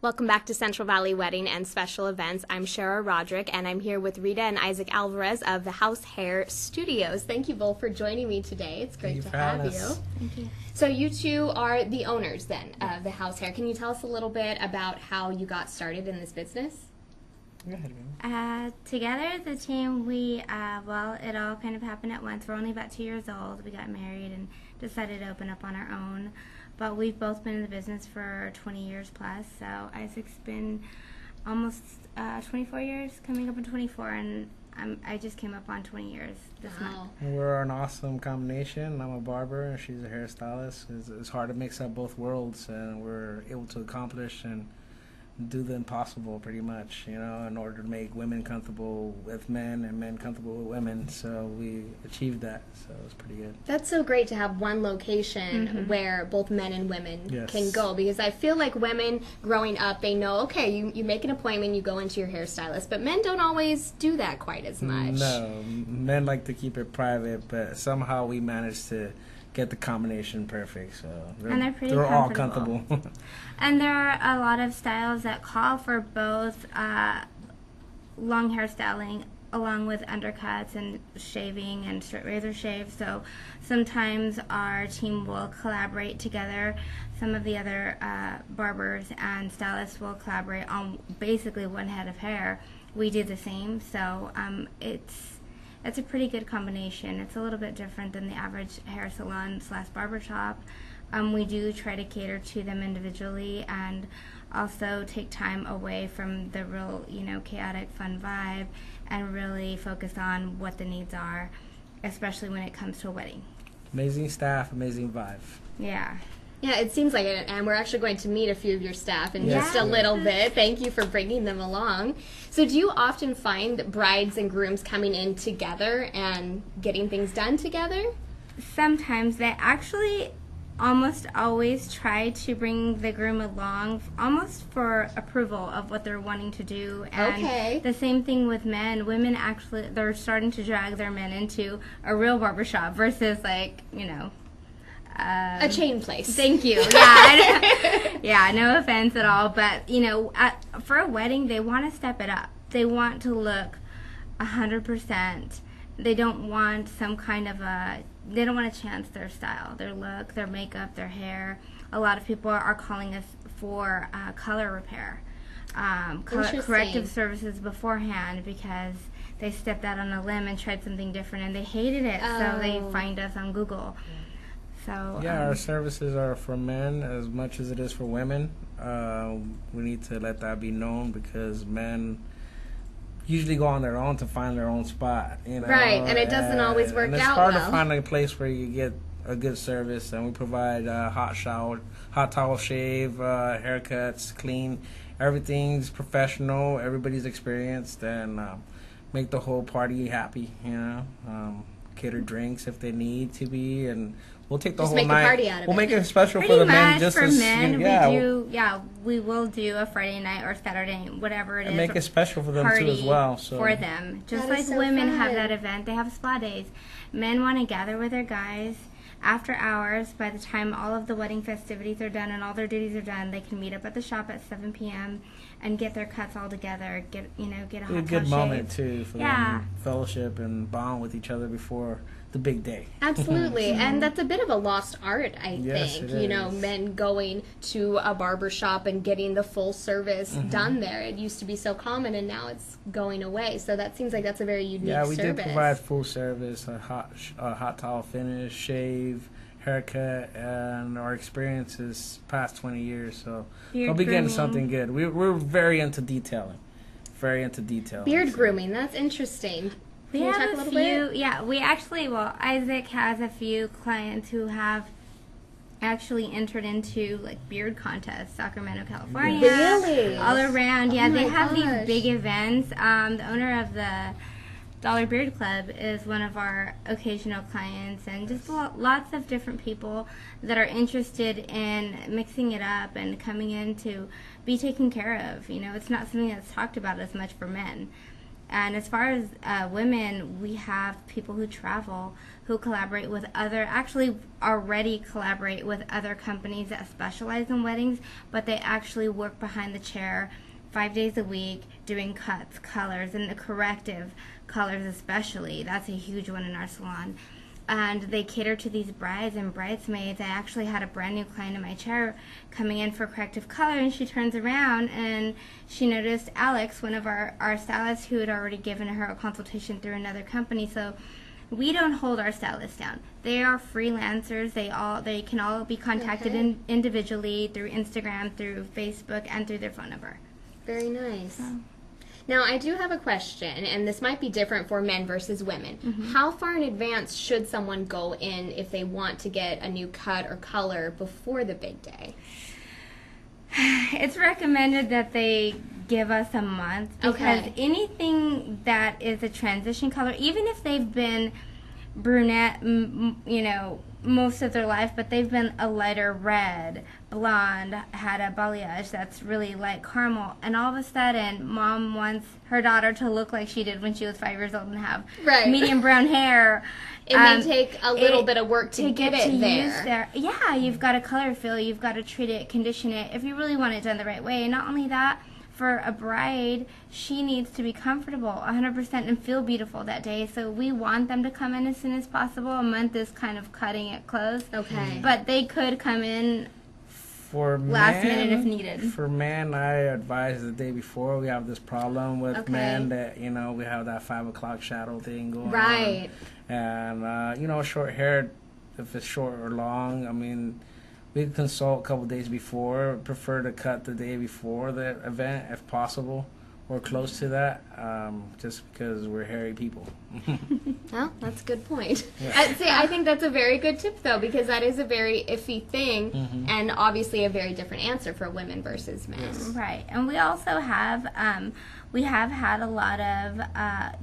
Welcome back to Central Valley Wedding and Special Events. I'm Shara Roderick, and I'm here with Rita and Isaac Alvarez of the House Hair Studios. Thank you both for joining me today. It's great to have you. Thank you. So you two are the owners then of the House Hair. Can you tell us a little bit about how you got started in this business? Go ahead, Together, the team, well, it all kind of happened at once. We're only about 2 years old. We got married and decided to open up on our own. But we've both been in the business for 20 years plus. So Isaac's been almost 24 years, coming up on 24, and I just came up on 20 years this month. We're an awesome combination. I'm a barber and she's a hairstylist. It's hard to mix up both worlds, and we're able to accomplish and do the impossible pretty much, you know, in order to make women comfortable with men and men comfortable with women. So we achieved that, so it was pretty good. That's so great to have one location where both men and women can go, because I feel like women growing up, they know, okay, you make an appointment, you go into your hairstylist, but men don't always do that quite as much. No, men like to keep it private, but somehow we managed to get the combination perfect, so they're all comfortable. And there are a lot of styles that call for both long hairstyling along with undercuts and shaving and straight razor shave. So sometimes our team will collaborate together. Some of the other barbers and stylists will collaborate on basically one head of hair. We do the same, so it's a pretty good combination. It's a little bit different than the average hair salon / barber shop. We do try to cater to them individually and also take time away from the real, chaotic, fun vibe and really focus on what the needs are, especially when it comes to a wedding. Amazing staff, amazing vibe. Yeah. Yeah, it seems like it, and we're actually going to meet a few of your staff in just a little bit. Thank you for bringing them along. So do you often find brides and grooms coming in together and getting things done together? Sometimes. They actually almost always try to bring the groom along almost for approval of what they're wanting to do. And the same thing with men. Women actually, they're starting to drag their men into a real barbershop versus a chain place. Thank you. Yeah, no offense at all, but for a wedding, they want to step it up. They want to look 100%. They don't want they don't want to chance their style, their look, their makeup, their hair. A lot of people are calling us for color repair, corrective services beforehand, because they stepped out on a limb and tried something different and they hated it, so they find us on Google. So, our services are for men as much as it is for women. We need to let that be known, because men usually go on their own to find their own spot, Right, and it doesn't always work out well. It's hard to find a place where you get a good service, and we provide hot towel shave, haircuts, clean. Everything's professional, everybody's experienced, and make the whole party happy, cater drinks if they need to be, and we'll take the whole night. Make a party out of it. We'll make it special Pretty for the much men. For men, we will do a Friday night or Saturday, whatever it is. And make it special for them too as well. So. For them, just like women have that event, they have spa days. Men want to gather with their guys after hours. By the time all of the wedding festivities are done and all their duties are done, they can meet up at the shop at 7 p.m. and get their cuts all together. Get a hot good moment too for them, fellowship and bond with each other before the big day. Absolutely. And that's a bit of a lost art, I yes, think. It is. Men going to a barber shop and getting the full service done there. It used to be so common, and now it's going away. So that seems like that's a very unique service. Yeah, we did provide full service, a hot towel finish, shave, haircut, and our experience is past 20 years. So we'll be getting something good. We're very into detailing. Beard grooming, that's interesting. We have a few, Isaac has a few clients who have actually entered into beard contests, Sacramento, California. Really? All around, they have these big events. The owner of the Dollar Beard Club is one of our occasional clients, and just lots of different people that are interested in mixing it up and coming in to be taken care of. It's not something that's talked about as much for men. And as far as women, we have people who travel, who collaborate with actually already collaborate with other companies that specialize in weddings, but they actually work behind the chair 5 days a week doing cuts, colors, and the corrective colors especially. That's a huge one in our salon. And they cater to these brides and bridesmaids. I actually had a brand new client in my chair coming in for corrective color, and she turns around and she noticed Alex, one of our stylists, who had already given her a consultation through another company. So we don't hold our stylists down. They are freelancers. They can all be contacted individually through Instagram, through Facebook, and through their phone number. Very nice. Now, I do have a question, and this might be different for men versus women. How far in advance should someone go in if they want to get a new cut or color before the big day? It's recommended that they give us a month, because anything that is a transition color, even if they've been brunette, most of their life, but they've been a lighter red, blonde, had a balayage that's really light caramel, and all of a sudden mom wants her daughter to look like she did when she was 5 years old and have medium brown hair. It may take a little bit of work to get it there. Yeah, you've got to color fill, you've got to treat it, condition it, if you really want it done the right way. And not only that, for a bride, she needs to be comfortable 100% and feel beautiful that day. So we want them to come in as soon as possible. A month is kind of cutting it close. Okay. But they could come in for last minute if needed. For men, I advise the day before. We have this problem with men that, we have that 5 o'clock shadow thing going on. And, short hair, if it's short or long, I mean, we consult a couple days before. Prefer to cut the day before the event if possible, or close to that, just because we're hairy people. Well, that's a good point. I think that's a very good tip, though, because that is a very iffy thing, and obviously a very different answer for women versus men. Yes. Right. And we also have, we have had a lot of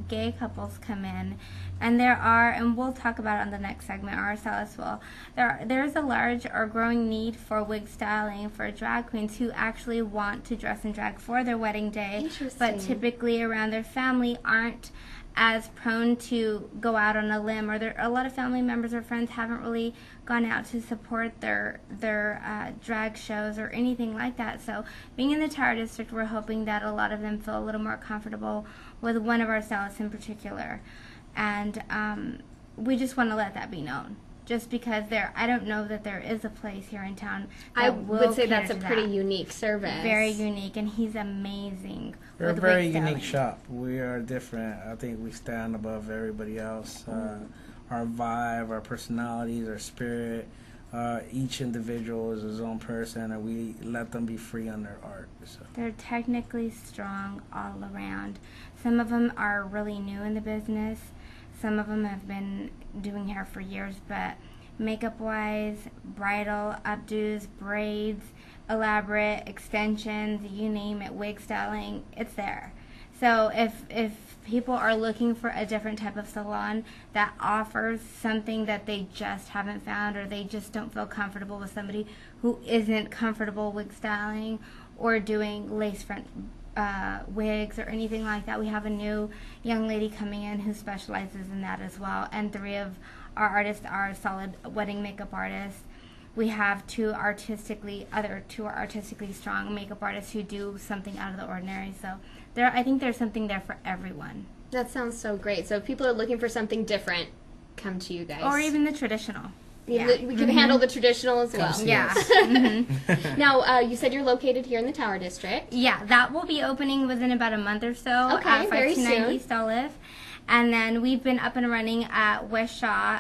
gay couples come in. And there are, and we'll talk about it on the next segment, our stylists will, there's a large or growing need for wig styling for drag queens who actually want to dress in drag for their wedding day, but typically around their family aren't as prone to go out on a limb, or a lot of family members or friends haven't really gone out to support their drag shows or anything like that. So being in the Tower District, we're hoping that a lot of them feel a little more comfortable with one of our stylists in particular. And we just want to let that be known. Just because I don't know that there is a place here in town that I would say that's a pretty unique service. Very unique, and he's amazing. We're a very unique shop. We are different. I think we stand above everybody else. Our vibe, our personalities, our spirit. Each individual is his own person, and we let them be free on their art. So. They're technically strong all around. Some of them are really new in the business. Some of them have been doing hair for years, but makeup-wise, bridal, updos, braids, elaborate extensions, you name it, wig styling, it's there. So if people are looking for a different type of salon that offers something that they just haven't found, or they just don't feel comfortable with somebody who isn't comfortable wig styling or doing lace front wigs or anything like that, we have a new young lady coming in who specializes in that as well. And 3 of our artists are solid wedding makeup artists. We have 2 artistically strong makeup artists who do something out of the ordinary. So I think there's something there for everyone. That sounds so great. So if people are looking for something different, come to you guys. Or even the traditional. Yeah. We can handle the traditional as well. Yeah. Now, you said you're located here in the Tower District. Yeah, that will be opening within about a month or so. Okay, very soon. East Olive. And then we've been up and running at West Shaw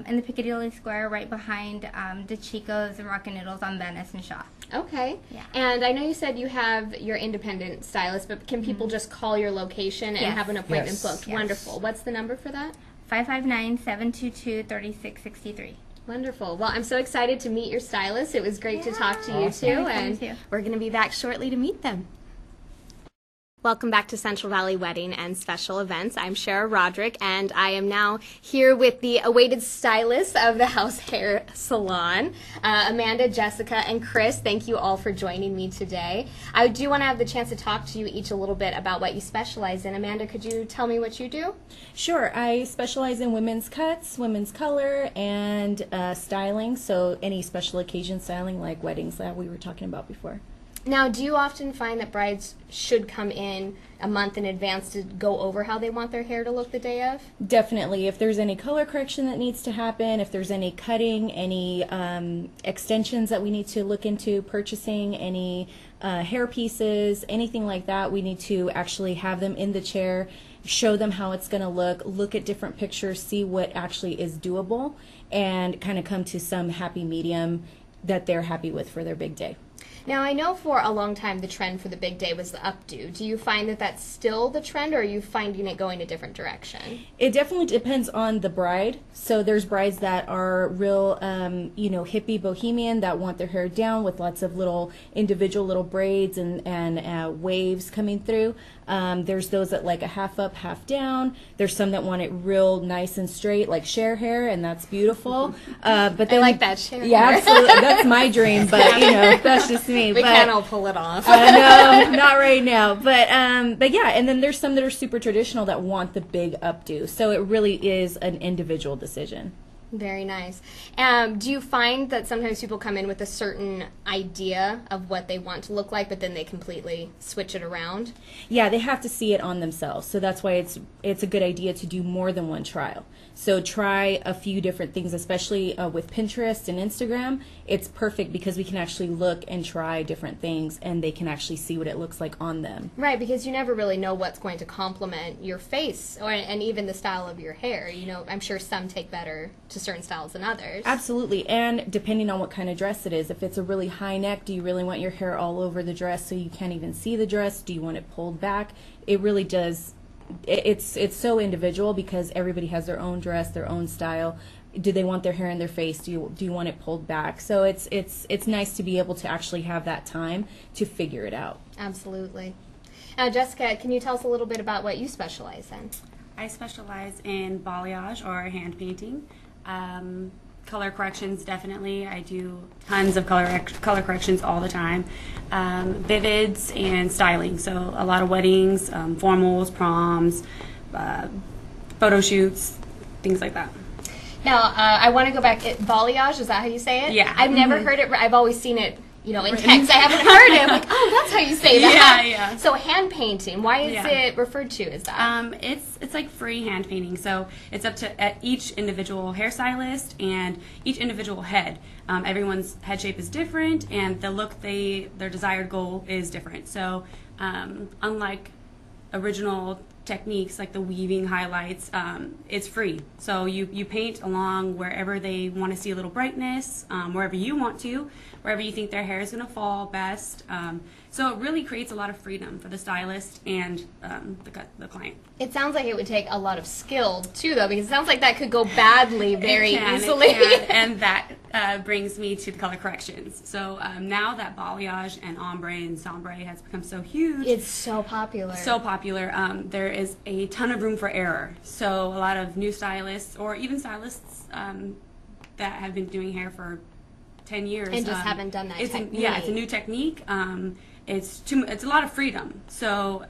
in the Piccadilly Square, right behind DeChico's and Rockin' Noodles on Venice and Shaw. Okay. Yeah. And I know you said you have your independent stylist, but can people just call your location and have an appointment booked? Yes. Wonderful. What's the number for that? 559-722-3663. Wonderful. Well, I'm so excited to meet your stylist. It was great to talk to you two, and we're going to be back shortly to meet them. Welcome back to Central Valley Wedding and Special Events. I'm Shara Roderick, and I am now here with the awaited stylists of the House Hair Salon, Amanda, Jessica, and Chris. Thank you all for joining me today. I do want to have the chance to talk to you each a little bit about what you specialize in. Amanda, could you tell me what you do? Sure. I specialize in women's cuts, women's color, and styling, so any special occasion styling like weddings that we were talking about before. Now, do you often find that brides should come in a month in advance to go over how they want their hair to look the day of? Definitely. If there's any color correction that needs to happen, if there's any cutting, any extensions that we need to look into purchasing, any hair pieces, anything like that, we need to actually have them in the chair, show them how it's going to look at different pictures, see what actually is doable, and kind of come to some happy medium that they're happy with for their big day. Now, I know for a long time the trend for the big day was the updo. Do you find that that's still the trend, or are you finding it going a different direction? It definitely depends on the bride. So there's brides that are real, hippie bohemian that want their hair down with lots of little individual little braids and waves coming through. There's those that like a half up, half down. There's some that want it real nice and straight, like Cher hair, and that's beautiful. But I like that Cher hair. Yeah, absolutely. That's my dream, but that's just me. We can't all pull it off. No, not right now. But yeah, and then there's some that are super traditional that want the big updo. So it really is an individual decision. Very nice. Do you find that sometimes people come in with a certain idea of what they want to look like, but then they completely switch it around? Yeah, they have to see it on themselves. So that's why it's a good idea to do more than one trial. So try a few different things, especially with Pinterest and Instagram. It's perfect because we can actually look and try different things, and they can actually see what it looks like on them. Right, because you never really know what's going to complement your face and even the style of your hair. I'm sure some take better to certain styles than others. Absolutely, and depending on what kind of dress it is. If it's a really high neck, do you really want your hair all over the dress so you can't even see the dress? Do you want it pulled back? It really does. It's so individual because everybody has their own dress, their own style. Do they want their hair in their face? Do you want it pulled back? So it's nice to be able to actually have that time to figure it out. Absolutely. Now, Jessica, can you tell us a little bit about what you specialize in? I specialize in balayage or hand painting. Color corrections, definitely. I do tons of color corrections all the time. Vivids and styling. So a lot of weddings, formals, proms, photo shoots, things like that. Now, I want to go back. Balayage, is that how you say it? Yeah. I've never heard it. I've always seen it, in text. I haven't heard it. I'm like, oh, that's how you say that. Yeah. So hand painting, why is it referred to as that? It's like free hand painting. So it's up to each individual hairstylist and each individual head. Everyone's head shape is different, and the look their desired goal is different. So unlike original techniques like the weaving highlights, it's free. So you paint along wherever they want to see a little brightness, wherever you want to, wherever you think their hair is going to fall best. So it really creates a lot of freedom for the stylist and the client. It sounds like it would take a lot of skill too, though, because it sounds like that could go badly very easily. It can, and that brings me to the color corrections. So now that balayage and ombre and sombre has become so huge, it's so popular. There is a ton of room for error. So a lot of new stylists, or even stylists that have been doing hair for 10 years, and just haven't done that technique. It's a new technique. It's a lot of freedom. So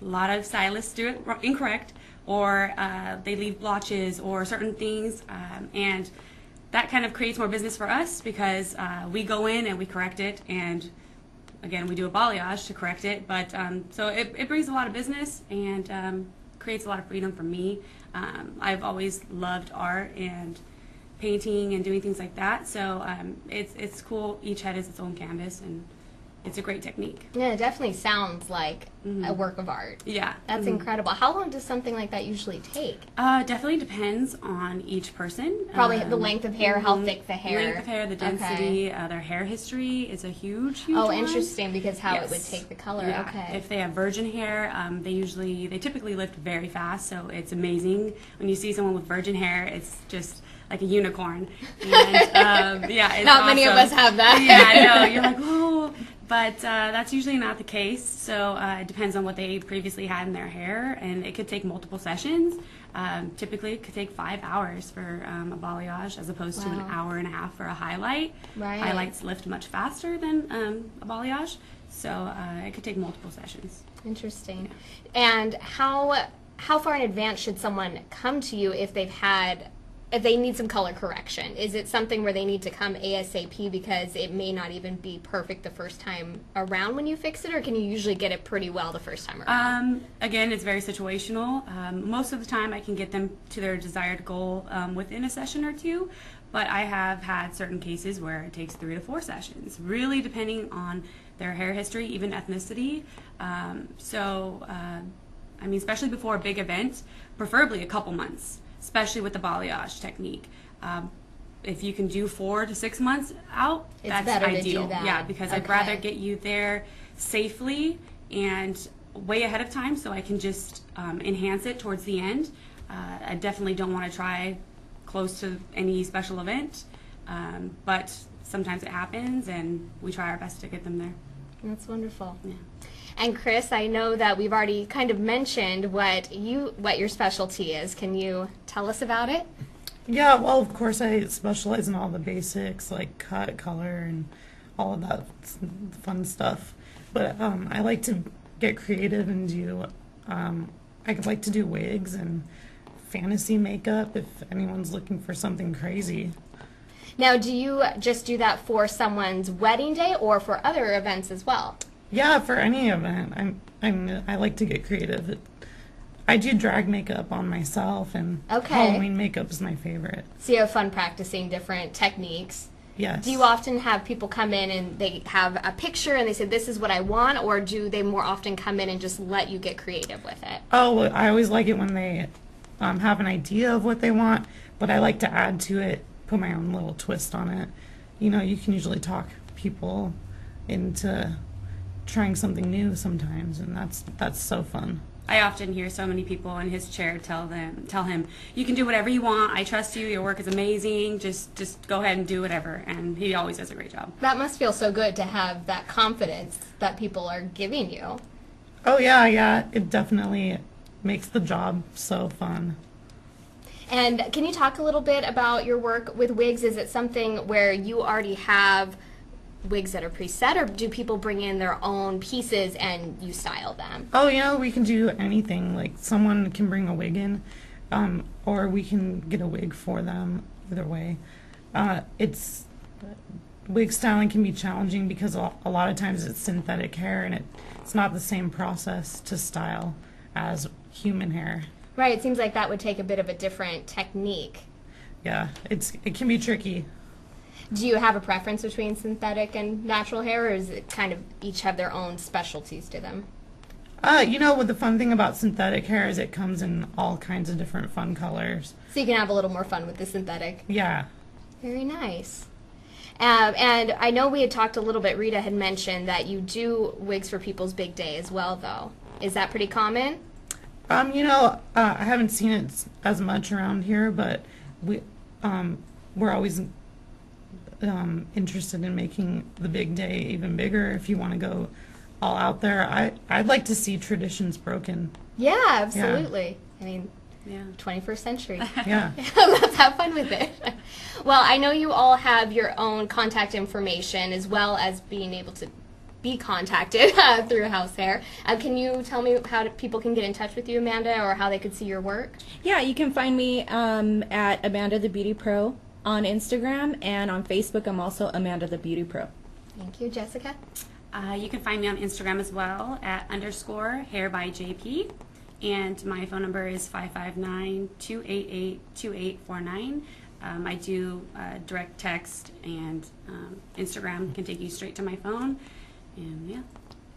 a lot of stylists do it incorrect, or they leave blotches or certain things, and that kind of creates more business for us because we go in and we correct it, and again, we do a balayage to correct it. But so it brings a lot of business and creates a lot of freedom for me. I've always loved art and painting and doing things like that. So it's cool. Each head is its own canvas, and it's a great technique. Yeah, it definitely sounds like a work of art. Yeah. That's incredible. How long does something like that usually take? Definitely depends on each person. Probably the length of hair, how thick the hair. Length of hair, the density, their hair history is a huge Oh, one. interesting, because how it would take the color. Yeah. Okay. If they have virgin hair, they typically lift very fast, so it's amazing. When you see someone with virgin hair, it's just like a unicorn. And it's Not many of us have that. Yeah, I know. You're like, oh. But that's usually not the case. So it depends on what they previously had in their hair, and it could take multiple sessions. Typically, it could take 5 hours for a balayage as opposed to an hour and a half for a highlight. Right. Highlights lift much faster than a balayage, so it could take multiple sessions. Interesting. And how far in advance should someone come to you if they need some color correction? Is it something where they need to come ASAP because it may not even be perfect the first time around when you fix it, or can you usually get it pretty well the first time around? Again, it's very situational. Most of the time I can get them to their desired goal within a session or two, but I have had certain cases where it takes 3 to 4 sessions, really depending on their hair history, even ethnicity. I mean, especially before a big event, preferably a couple months, especially with the balayage technique. If you can do 4 to 6 months out, that's better ideal. to do that. Yeah, because I'd rather get you there safely and way ahead of time so I can just enhance it towards the end. I definitely don't want to try close to any special event, but sometimes it happens and we try our best to get them there. That's wonderful. Yeah. And Chris, I know that we've already kind of mentioned what your specialty is. Can you tell us about it? Yeah, well, of course, I specialize in all the basics like cut, color, and all of that fun stuff. But I like to get creative and do. I like to do wigs and fantasy makeup if anyone's looking for something crazy. Now, do you just do that for someone's wedding day or for other events as well? Yeah, for any event. I like to get creative. I do drag makeup on myself, and Halloween makeup is my favorite. So you have fun practicing different techniques. Yes. Do you often have people come in and they have a picture and they say, this is what I want, or do they more often come in and just let you get creative with it? Oh, well, I always like it when they have an idea of what they want, but I like to add to it, put my own little twist on it. You know, you can usually talk people into trying something new sometimes, and that's so fun. I often hear so many people in his chair tell him, you can do whatever you want, I trust you, your work is amazing, just go ahead and do whatever, and he always does a great job. That must feel so good to have that confidence that people are giving you. Oh yeah, it definitely makes the job so fun. And can you talk a little bit about your work with wigs? Is it something where you already have wigs that are preset, or do people bring in their own pieces and you style them? Oh yeah, we can do anything. Like someone can bring a wig in, or we can get a wig for them. Either way, wig styling can be challenging because a lot of times it's synthetic hair and it's not the same process to style as human hair. Right, it seems like that would take a bit of a different technique. Yeah, it can be tricky. Do you have a preference between synthetic and natural hair, or is it kind of each have their own specialties to them? You know, what the fun thing about synthetic hair is it comes in all kinds of different fun colors. So you can have a little more fun with the synthetic. Yeah. Very nice. And I know we had talked a little bit, Rita had mentioned that you do wigs for people's big day as well, though. Is that pretty common? You know, I haven't seen it as much around here, but we're always interested in making the big day even bigger. If you want to go all out there, I'd like to see traditions broken. Yeah, absolutely. Yeah. I mean, 21st century. Yeah. Let's have fun with it. Well, I know you all have your own contact information as well as being able to be contacted through House Hair. Can you tell me how people can get in touch with you, Amanda, or how they could see your work? Yeah, you can find me at Amanda the Beauty Pro on Instagram, and on Facebook I'm also Amanda the Beauty Pro. Thank you. Jessica? You can find me on Instagram as well at _hairbyjp, and my phone number is 559-288-2849. I do direct text, and Instagram can take you straight to my phone, and yeah.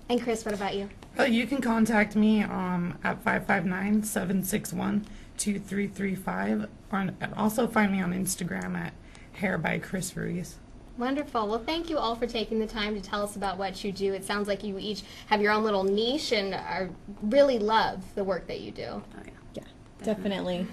And Chris, what about you? You can contact me at 559-761-2335, and also find me on Instagram at Hair by Chris Ruiz. Wonderful. Well, thank you all for taking the time to tell us about what you do. It sounds like you each have your own little niche and really love the work that you do. Oh, yeah. Yeah, definitely.